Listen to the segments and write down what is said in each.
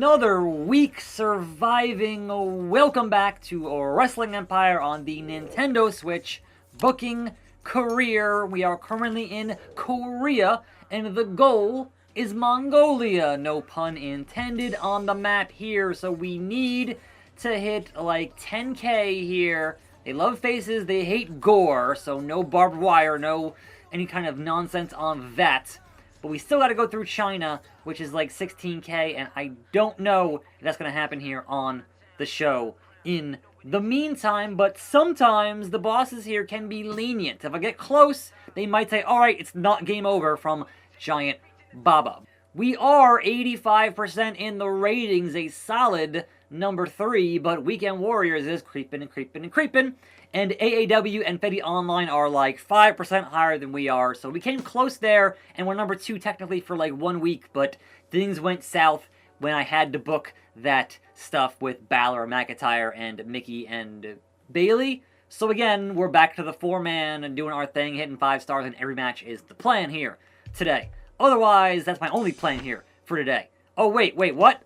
another week surviving. Welcome back to Wrestling Empire on the Nintendo Switch booking career. We are currently in Korea, and the goal is Mongolia, no pun intended, on the map here. So we need to hit like 10k here. They love faces, they hate gore, so no barbed wire, no any kind of nonsense on that. But we still got to go through China, which is like 16k, and I don't know if that's going to happen here on the show in the meantime. But sometimes the bosses here can be lenient. If I get close, they might say, alright, it's not game over from Giant Baba. We are 85% in the ratings, a solid number 3, but Weekend Warriors is creeping and creeping and creeping. And AAW and Fetty Online are like 5% higher than we are. So we came close there, and we're number 2 technically for like 1 week, but things went south when I had to book that stuff with Balor, McIntyre, and Mickey and Bailey. So again, we're back to the 4-man and doing our thing, hitting 5 stars in every match is the plan here today. Otherwise, that's my only plan here for today. Oh, wait, what?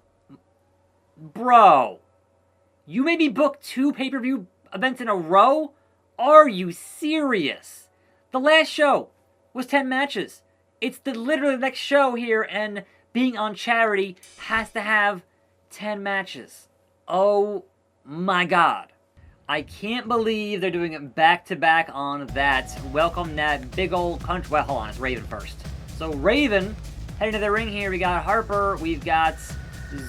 Bro, you made me book 2 pay-per-view events in a row? Are you serious? The last show was 10 matches. It's literally the next show here, and being on charity has to have 10 matches. Oh my god. I can't believe they're doing it back-to-back on that. Welcome that big old country. Well, hold on, it's Raven first. So Raven, heading to the ring here, we got Harper, we've got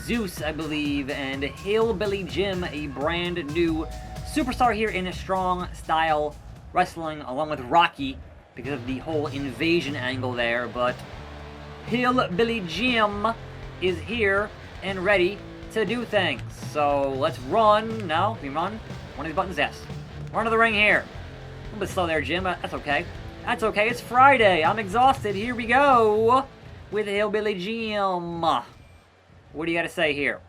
Zeus, I believe, and Hillbilly Jim, a brand new superstar here in strong style wrestling, along with Rocky, because of the whole invasion angle there. But Hillbilly Jim is here and ready to do things. So let's run. No, we run. One of these buttons, yes. Run to the ring here. A little bit slow there, Jim, but that's okay. That's okay. It's Friday. I'm exhausted. Here we go with Hillbilly Jim. What do you got to say here?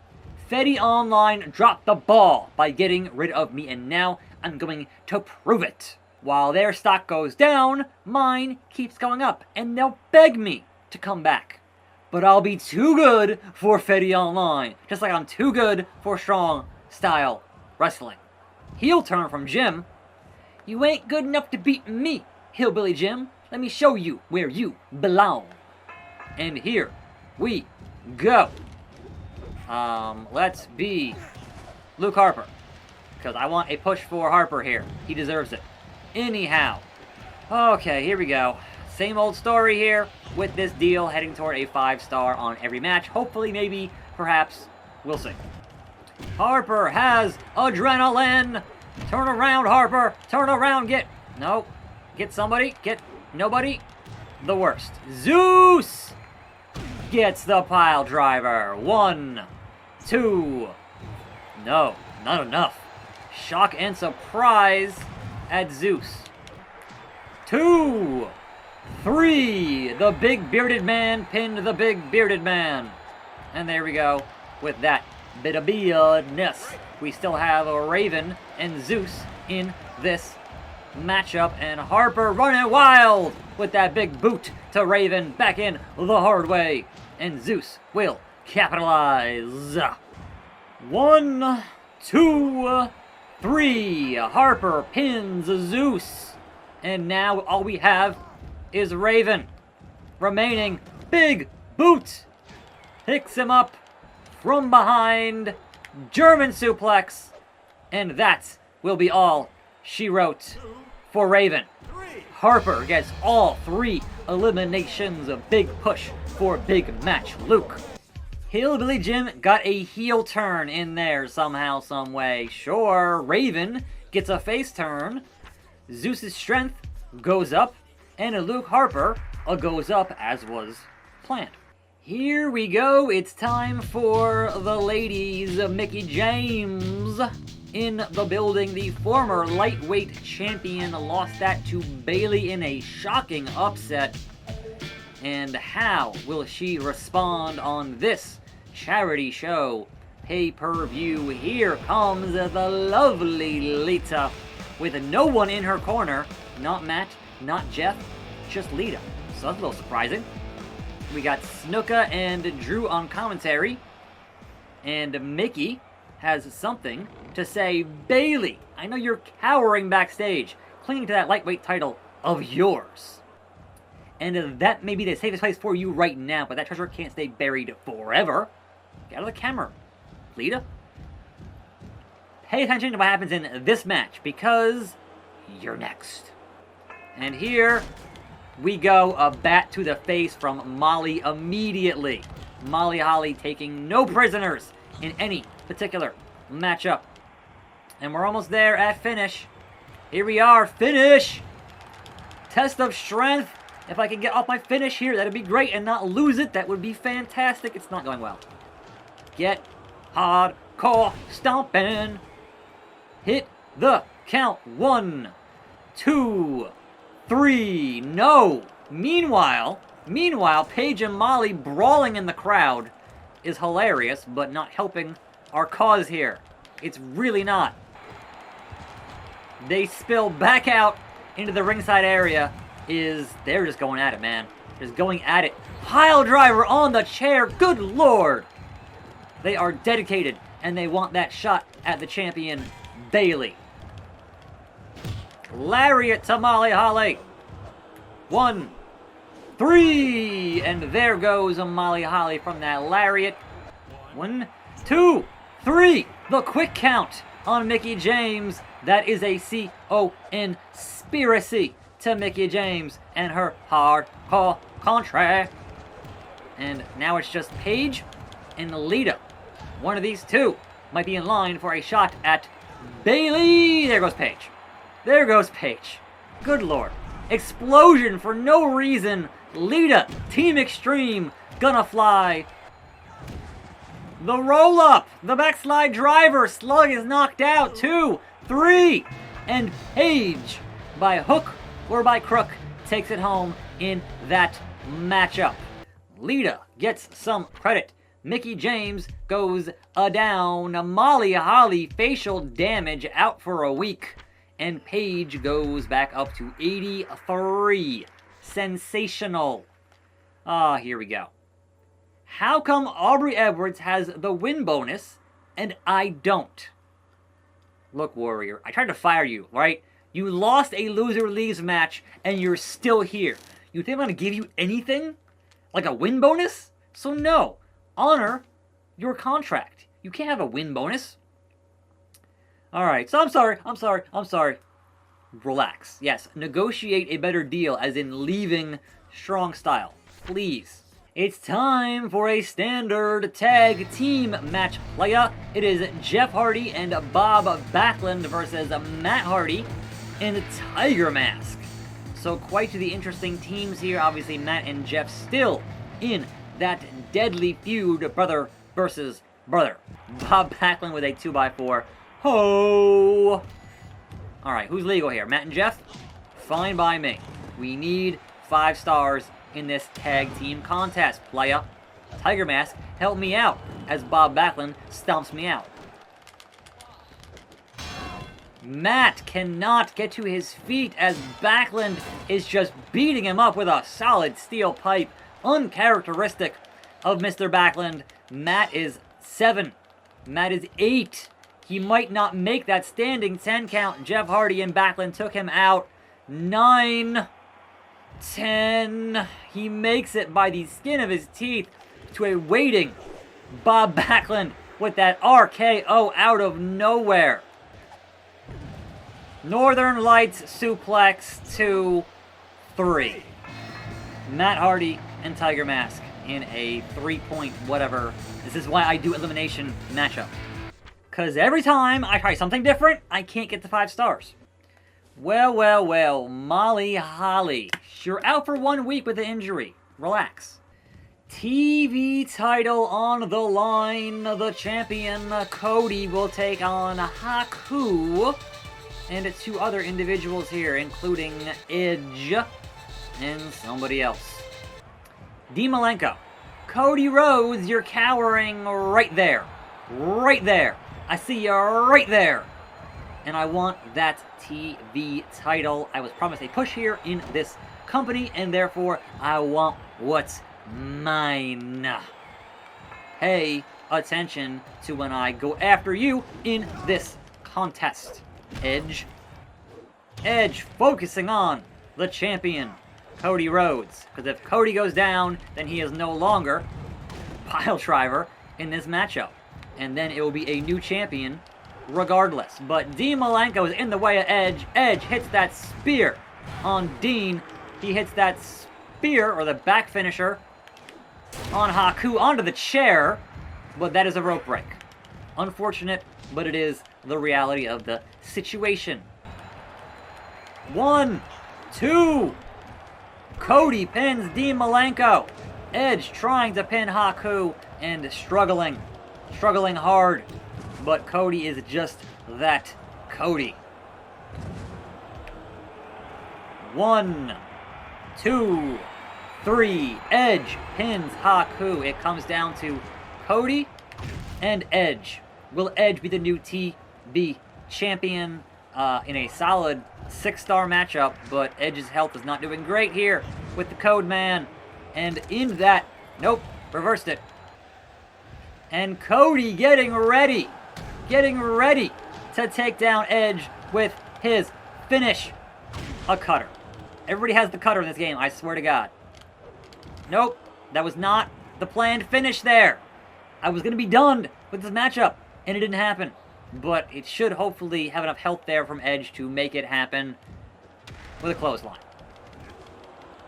Fetty Online dropped the ball by getting rid of me, and now I'm going to prove it. While their stock goes down, mine keeps going up, and they'll beg me to come back. But I'll be too good for Fetty Online, just like I'm too good for strong style wrestling. Heel turn from Jim. You ain't good enough to beat me, Hillbilly Jim. Let me show you where you belong. And here we go. Let's be Luke Harper, because I want a push for Harper here. He deserves it. Anyhow, okay, here we go. Same old story here with this deal, heading toward a 5-star on every match. Hopefully, maybe, perhaps, we'll see. Harper has adrenaline. Turn around, Harper. Turn around. Get somebody. Get nobody. The worst. Zeus gets the pile driver. 1, 2. No, not enough. Shock and surprise at Zeus. 2, 3. The big bearded man pinned the big bearded man. And there we go with that bit of beardness. We still have a Raven and Zeus in this matchup, and Harper running wild with that big boot to Raven back in the hard way. And Zeus will capitalize. 1, 2, 3. Harper pins Zeus. And now all we have is Raven. Remaining big boot. Picks him up from behind. German suplex. And that will be all she wrote for Raven. Harper gets all 3 eliminations. A big push for big match Luke. Hillbilly Jim got a heel turn in there somehow, some way. Sure, Raven gets a face turn. Zeus's strength goes up, and Luke Harper goes up as was planned. Here we go. It's time for the ladies. Mickie James in the building. The former lightweight champion lost that to Bailey in a shocking upset. And how will she respond on this charity show pay-per-view? Here comes the lovely Lita with no one in her corner. Not Matt, not Jeff, just Lita. So that's a little surprising. We got Snuka and Drew on commentary. And Mickey has something to say. Bailey, I know you're cowering backstage, clinging to that lightweight title of yours. And that may be the safest place for you right now, but that treasure can't stay buried forever. Get out of the camera, Lita. Pay attention to what happens in this match, because you're next. And here we go, a bat to the face from Molly immediately. Molly Holly taking no prisoners in any particular matchup. And we're almost there at finish. Here we are, finish! Test of strength. If I can get off my finish here, that'd be great, and not lose it, that would be fantastic. It's not going well. Get hardcore stomping. Hit the count. 1, 2, 3. No. Meanwhile, Paige and Molly brawling in the crowd is hilarious, but not helping our cause here. It's really not. They spill back out into the ringside area. They're just going at it, man. Just going at it. Pile driver on the chair. Good Lord. They are dedicated, and they want that shot at the champion, Bailey. Lariat to Molly Holly. 1, 3, and there goes Molly Holly from that lariat. 1, 2, 3. The quick count on Mickie James. That is a conspiracy to Mickie James and her hardcore contract. And now it's just Paige and Lita. One of these two might be in line for a shot at Bailey. There goes Paige. There goes Paige. Good Lord. Explosion for no reason. Lita, Team Extreme, gonna fly. The roll up. The backslide driver. Slug is knocked out. 2, 3. And Paige, by hook or by crook, takes it home in that matchup. Lita gets some credit. Mickie James goes down. Molly Holly, facial damage, out for a week. And Paige goes back up to 83. Sensational. Here we go. How come Aubrey Edwards has the win bonus and I don't? Look, Warrior, I tried to fire you, right? You lost a loser leaves match and you're still here. You think I'm going to give you anything? Like a win bonus? So no. Honor your contract. You can't have a win bonus. Alright, so I'm sorry. Relax. Yes, negotiate a better deal, as in leaving strong style. Please. It's time for a standard tag team match playa. It is Jeff Hardy and Bob Backlund versus Matt Hardy and Tiger Mask. So quite the interesting teams here. Obviously, Matt and Jeff still in that deadly feud, brother versus brother. Bob Backlund with a 2x4. Ho! Alright, who's legal here? Matt and Jeff? Fine by me. We need 5 stars in this tag team contest. Playa. Tiger Mask, help me out as Bob Backlund stomps me out. Matt cannot get to his feet as Backlund is just beating him up with a solid steel pipe. Uncharacteristic of Mr. Backlund. Matt is 7. Matt is 8. He might not make that standing 10 count. Jeff Hardy and Backlund took him out. 9, 10. He makes it by the skin of his teeth to a waiting Bob Backlund with that RKO out of nowhere. Northern Lights suplex 2, 3. Matt Hardy and Tiger Mask in a 3-point whatever. This is why I do elimination matchup. Because every time I try something different, I can't get to 5 stars. Well, Molly Holly. You're out for 1 week with an injury. Relax. TV title on the line. The champion, Cody, will take on Haku. And 2 other individuals here, including Edge and somebody else. Malenko. Cody Rhodes, you're cowering right there. Right there. I see you right there. And I want that TV title. I was promised a push here in this company, and therefore I want what's mine. Hey, attention to when I go after you in this contest. Edge focusing on the champion, Cody Rhodes. Because if Cody goes down, then he is no longer pile driver in this matchup. And then it will be a new champion regardless. But Dean Malenko is in the way of Edge. Edge hits that spear on Dean. He hits that spear, or the back finisher, on Haku onto the chair. But that is a rope break. Unfortunate, but it is the reality of the situation. 1, 2. Cody pins Dean Malenko. Edge trying to pin Haku and struggling hard. But Cody is just that Cody. 1, 2, 3. Edge pins Haku. It comes down to Cody and Edge. Will Edge be the new TB champion in a solid 6-star matchup? But Edge's health is not doing great here with the Code Man. And in that, nope, reversed it. And Cody getting ready to take down Edge with his finish. A cutter. Everybody has the cutter in this game, I swear to God. Nope, that was not the planned finish there. I was going to be done with this matchup, and it didn't happen. But it should hopefully have enough health there from Edge to make it happen with a clothesline.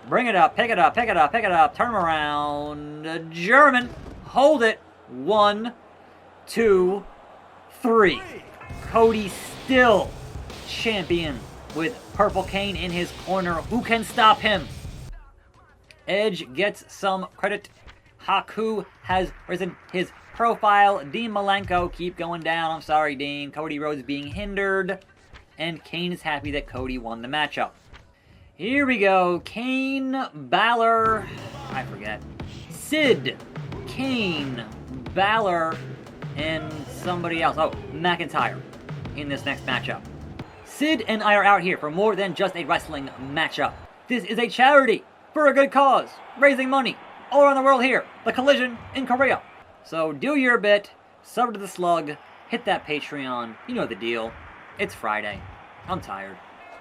Bring it up, pick it up, pick it up, pick it up, turn him around. German, hold it. 1, 2, 3. Cody still champion with Purple Kane in his corner. Who can stop him? Edge gets some credit. Haku has risen his profile. Dean Malenko, keep going down. I'm sorry, Dean. Cody Rhodes being hindered. And Kane is happy that Cody won the matchup. Here we go. Kane, Balor, I forget. Sid, Kane, Balor, and somebody else. Oh, McIntyre in this next matchup. Sid and I are out here for more than just a wrestling matchup. This is a charity for a good cause, raising money all around the world here. The Collision in Korea. So do your bit, sub to the Slug, hit that Patreon. You know the deal. It's Friday. I'm tired.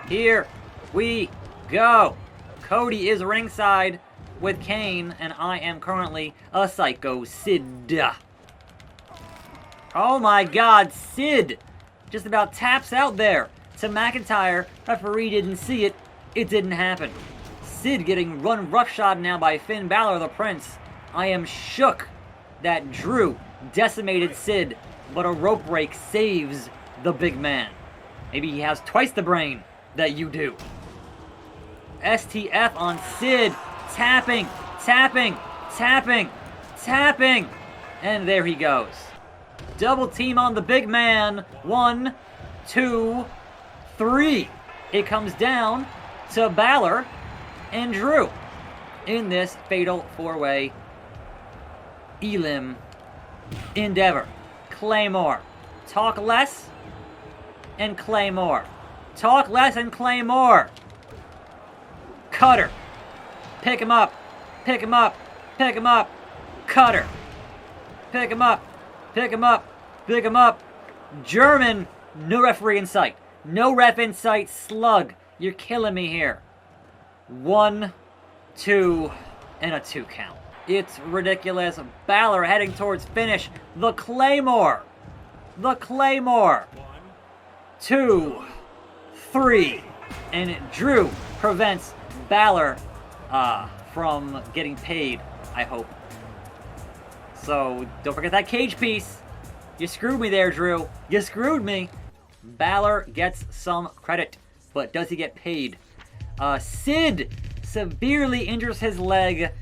Here we go. Cody is ringside with Kane, and I am currently a Psycho Sid. Oh my God, Sid just about taps out there to McIntyre. Referee didn't see it. It didn't happen. Sid getting run roughshod now by Finn Balor, the Prince. I am shook that Drew decimated Sid, but a rope break saves the big man. Maybe he has twice the brain that you do. STF on Sid. Tapping, tapping, tapping, tapping. And there he goes. Double team on the big man. 1, 2, 3. It comes down to Balor and Drew in this fatal 4-way Elim endeavor. Claymore. Talk less and Claymore. Talk less and Claymore. Cutter. Pick him up. Pick him up. Pick him up. Cutter. Pick him up. Pick him up. Pick him up. German. No referee in sight. No ref in sight. Slug. You're killing me here. 1, 2, and a 2 count. It's ridiculous. Balor heading towards finish. The Claymore. The Claymore. 1, 2, 3. And Drew prevents Balor from getting paid, I hope. So, don't forget that cage piece. You screwed me there, Drew. You screwed me. Balor gets some credit, but does he get paid? Sid severely injures his leg.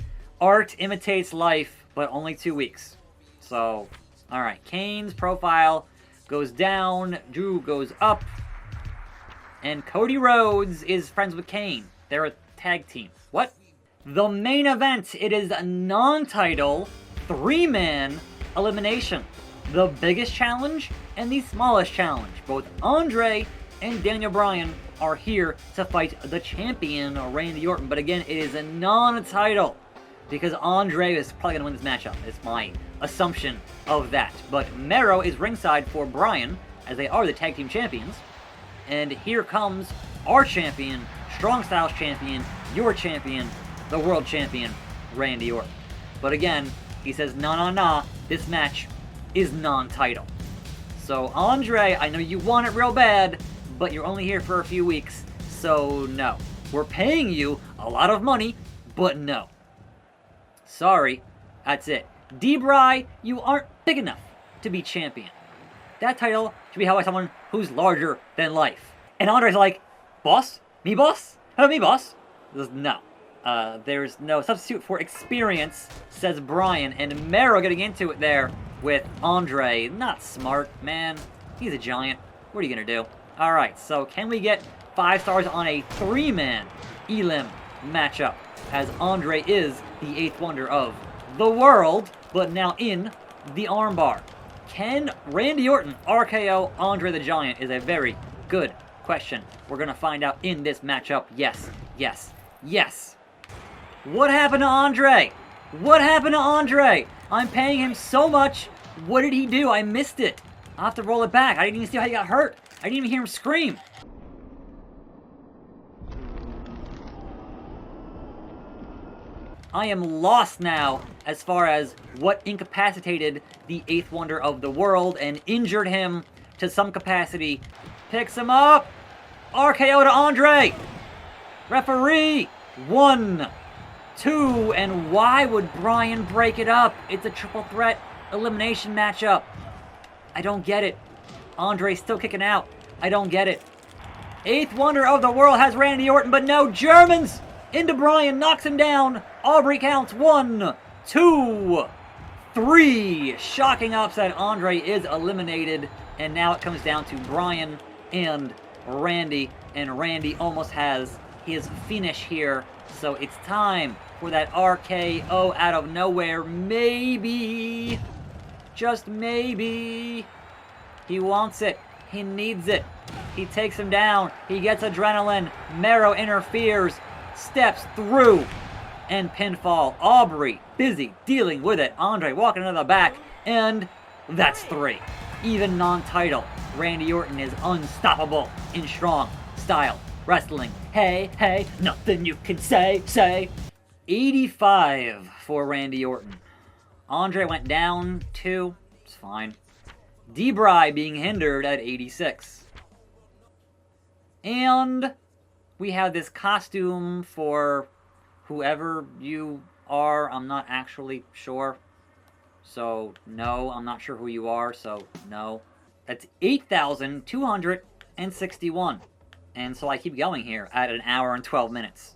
Art imitates life, but only 2 weeks. So, alright. Kane's profile goes down. Drew goes up. And Cody Rhodes is friends with Kane. They're a tag team. What? The main event. It is a non-title 3-man elimination. The biggest challenge and the smallest challenge. Both Andre and Daniel Bryan are here to fight the champion, Randy Orton. But again, it is a non-title because Andre is probably going to win this matchup. It's my assumption of that. But Mero is ringside for Bryan, as they are the tag team champions. And here comes our champion, Strong Styles champion, your champion, the world champion, Randy Orton. But again, he says, nah, this match is non-title. So Andre, I know you want it real bad, but you're only here for a few weeks, so no. We're paying you a lot of money, but no. Sorry, that's it. D-Bry, you aren't big enough to be champion. That title should be held by someone who's larger than life. And Andre's like, boss? Me boss? How about me boss? He goes, no. There's no substitute for experience, says Bryan, and Mero getting into it there with Andre. Not smart, man. He's a giant. What are you gonna do? Alright, so can we get 5 stars on a 3-man Elim matchup, as Andre is the 8th wonder of the world, but now in the armbar. Can Randy Orton RKO Andre the Giant is a very good question. We're gonna find out in this matchup. Yes, yes, yes. What happened to Andre? What happened to Andre? I'm paying him so much. What did he do? I missed it. I'll have to roll it back. I didn't even see how he got hurt. I didn't even hear him scream. I am lost now as far as what incapacitated the 8th wonder of the world and injured him to some capacity. Picks him up. RKO to Andre. Referee. 1, 2, and why would Bryan break it up? It's a triple threat elimination matchup. I don't get it. Andre's still kicking out. I don't get it. 8th wonder of the world has Randy Orton, but no, Germans! Into Bryan, knocks him down. Aubrey counts 1, 2, 3. Shocking upset. Andre is eliminated, and now it comes down to Bryan and Randy, and Randy almost has his finish here. So it's time for that RKO out of nowhere. Maybe, just maybe, he wants it. He needs it. He takes him down. He gets adrenaline. Mero interferes, steps through, and pinfall. Aubrey busy dealing with it. Andre walking into the back, and that's 3. Even non-title, Randy Orton is unstoppable in strong style wrestling. Hey, hey, nothing you can say. 85 for Randy Orton. Andre went down 2. It's fine. D-Bry being hindered at 86. And we have this costume for whoever you are. I'm not actually sure. So, no, I'm not sure who you are, so no. That's 8,261. And so I keep going here at an hour and 12 minutes.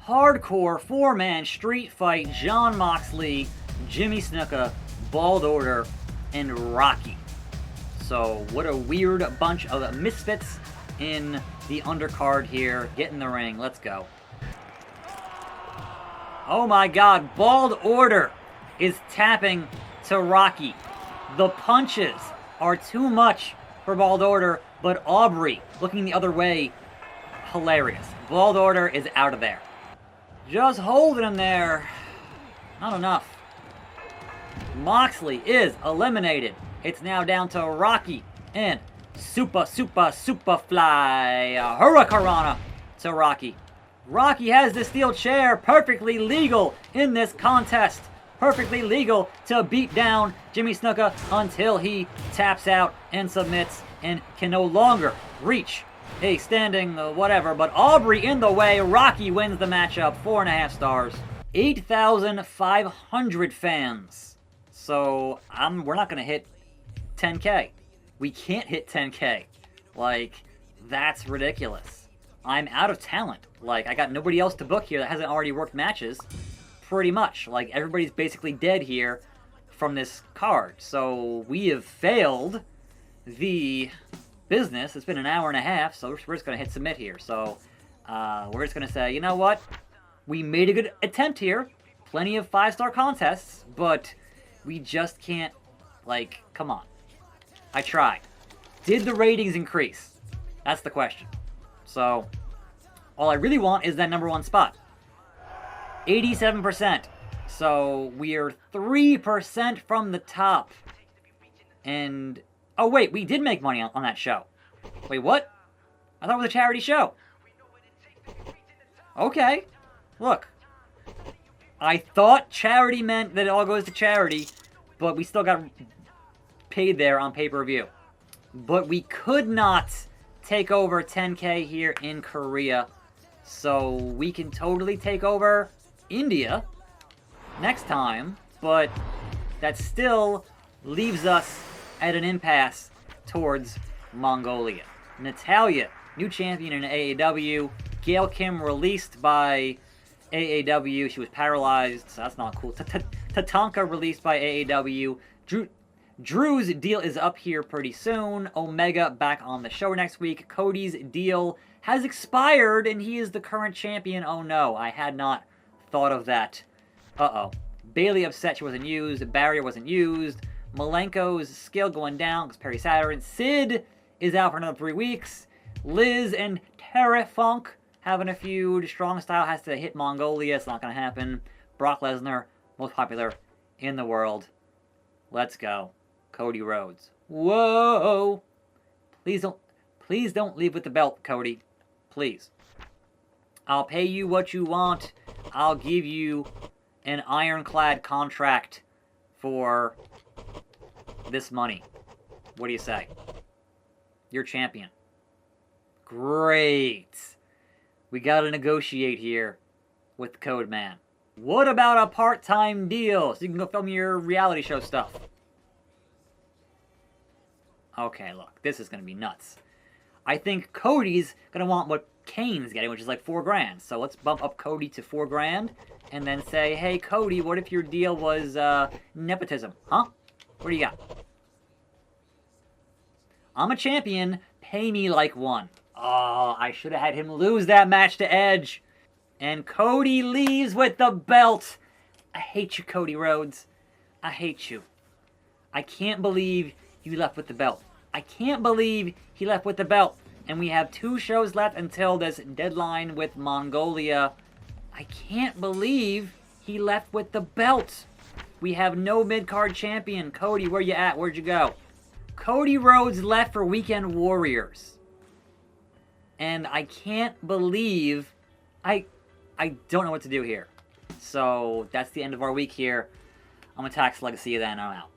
Hardcore 4-man street fight. Jon Moxley, Jimmy Snuka, Bald Order, and Rocky. So what a weird bunch of misfits in the undercard here. Get in the ring. Let's go. Oh my god. Bald Order is tapping to Rocky. The punches are too much for Bald Order, but Aubrey looking the other way. Hilarious. Bald Order is out of there. Just holding him there. Not enough. Moxley is eliminated. It's now down to Rocky and Superfly Hurricanrana to Rocky. Rocky has the steel chair, perfectly legal in this contest. Perfectly legal to beat down Jimmy Snuka until he taps out and submits and can no longer reach a standing whatever. But Aubrey in the way. Rocky wins the matchup. 4.5 stars. 8,500 fans. So we're not going to hit 10K. We can't hit 10K. Like, that's ridiculous. I'm out of talent. Like, I got nobody else to book here that hasn't already worked matches. Pretty much. Like, everybody's basically dead here from this card. So we have failed the business. It's been an hour and a half, so we're just going to hit submit here. So we're just going to say, you know what? We made a good attempt here. Plenty of 5-star contests, but we just can't, like, come on. I tried. Did the ratings increase? That's the question. So all I really want is that #1 spot. 87%. So we're 3% from the top. And, oh wait, we did make money on that show. Wait, what? I thought it was a charity show. Okay. Look. I thought charity meant that it all goes to charity, but we still got paid there on pay-per-view. But we could not take over 10K here in Korea. So we can totally take over India next time, but that still leaves us at an impasse towards Mongolia. Natalya, new champion in AAW. Gail Kim released by AAW. She was paralyzed, so that's not cool. Tatanka released by AAW. Drew's deal is up here pretty soon. Omega back on the show next week. Cody's deal has expired, and he is the current champion. Oh no, I had not thought of that. Uh-oh. Bailey upset she wasn't used. Barrier wasn't used. Malenko's skill going down because Perry Saturn. Sid is out for another 3 weeks. Liz and Terra Funk having a feud. Strong Style has to hit Mongolia. It's not going to happen. Brock Lesnar, most popular in the world. Let's go. Cody Rhodes. Whoa! Please don't leave with the belt, Cody. Please. I'll pay you what you want. I'll give you an ironclad contract for this money. What do you say? You're champion. Great. We gotta negotiate here with the Code Man. What about a part-time deal so you can go film your reality show stuff? Okay, look, this is gonna be nuts. I think Cody's gonna want what Kane's getting, which is like $4,000. So let's bump up Cody to $4,000 and then say, hey, Cody, what if your deal was nepotism? Huh? What do you got? I'm a champion. Pay me like one. Oh, I should have had him lose that match to Edge. And Cody leaves with the belt. I hate you, Cody Rhodes. I hate you. I can't believe you left with the belt. I can't believe he left with the belt. And we have 2 shows left until this deadline with Mongolia. I can't believe he left with the belt. We have no mid-card champion. Cody, where you at? Where'd you go? Cody Rhodes left for Weekend Warriors. And I can't believe... I don't know what to do here. So, that's the end of our week here. I'm attackslug. See you then. I'm out.